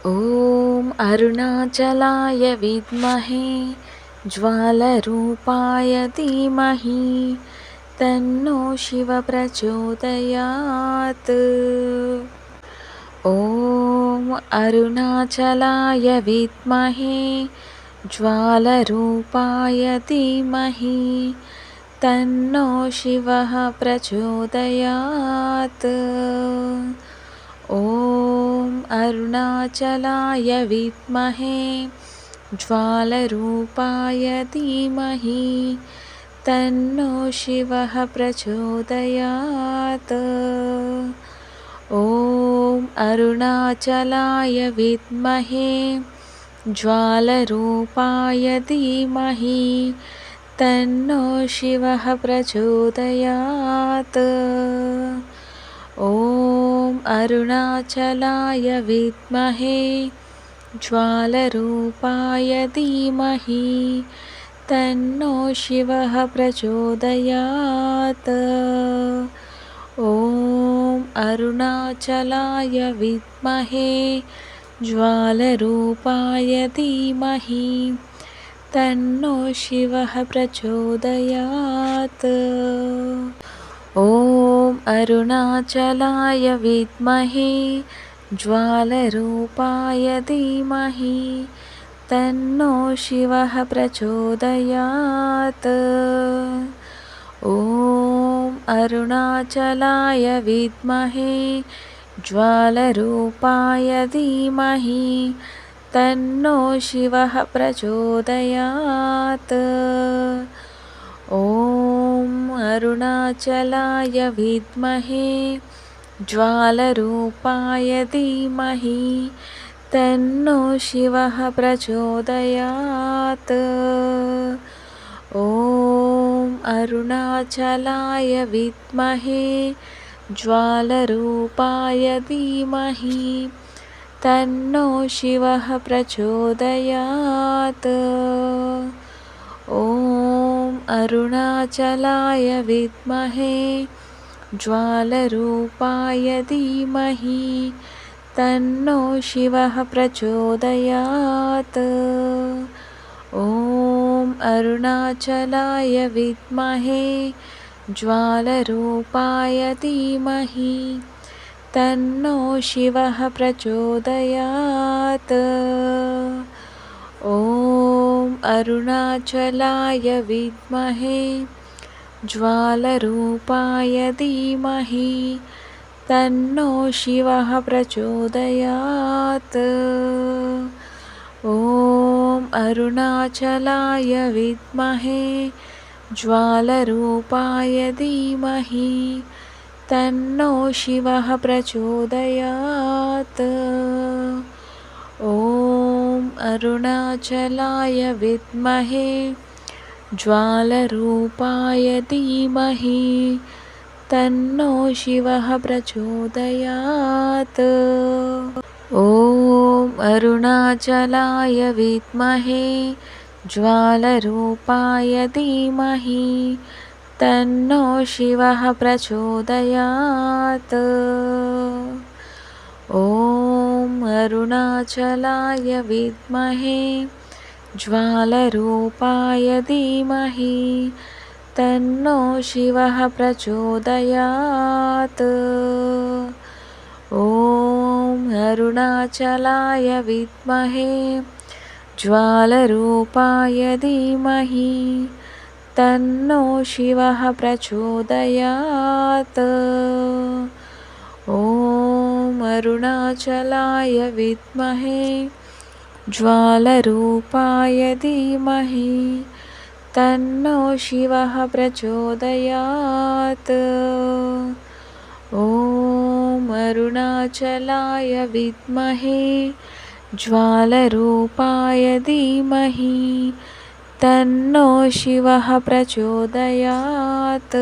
ॐ अरुणाचलाय विद्महे ज्वालरूपाय धीमहि तन्नो शिव प्रचोदयात्। ॐ अरुणाचलाय विद्महे ज्वालरूपाय धीमहि तन्नो शिवः प्रचोदयात्। ॐ अरुणाचलाय विद्महे ज्वालरूपाय धीमहि तन्नो शिवः प्रचोदयात्। ॐ अरुणाचलाय विद्महे ज्वालरूपाय धीमहि तन्नो शिवः प्रचोदयात्। ॐ अरुणाचलाय विद्महे ज्वालरूपाय धीमहि तन्नो शिवः प्रचोदयात्। ॐ अरुणाचलाय विद्महे ज्वालरूपाय धीमहि तन्नो शिवः प्रचोदयात्। ॐ अरुणाचलाय विद्महे ज्वालरूपाय धीमहि तन्नो शिवः प्रचोदयात्। ॐ अरुणाचलाय विद्महे ज्वालरूपाय धीमहि तन्नो शिवः प्रचोदयात्। ॐ अरुणाचलाय विद्महे ज्वालरूपाय धीमहि तन्नो शिवः प्रचोदयात्। ॐ अरुणाचलाय विद्महे ज्वालरूपाय धीमहि तन्नो शिवः प्रचोदयात्। ॐ अरुणाचलाय विद्महे ज्वालरूपाय धीमहि तन्नो शिवः प्रचोदयात्। ॐ अरुणाचलाय विद्महे ज्वालरूपाय धीमहि तन्नो शिवः प्रचोदयात्। ॐ अरुणाचलाय विद्महे ज्वालरूपाय धीमहि तन्नो शिवः प्रचोदयात्। ॐ अरुणाचलाय विद्महे ज्वालरूपाय धीमहि तन्नो शिवः प्रचोदयात्। ॐ अरुणाचलाय विद्महे ज्वालरूपाय धीमहि तन्नो शिवः प्रचोदयात्। ॐ अरुणाचलाय विद्महे ज्वालरूपाय धीमहि तन्नो शिवः प्रचोदयात्। ॐ अरुणाचलाय विद्महे ज्वालरूपाय धीमहि तन्नो शिवः प्रचोदयात्। ॐ अरुणाचलाय विद्महे ज्वालरूपाय धीमहि तन्नो शिवः प्रचोदयात्। ॐ अरुणाचलाय विद्महे ज्वालरूपाय धीमहि तन्नो शिवः प्रचोदयात्। ॐ अरुणाचलाय विद्महे ज्वालरूपाय धीमहि तन्नो शिवः प्रचोदयात्।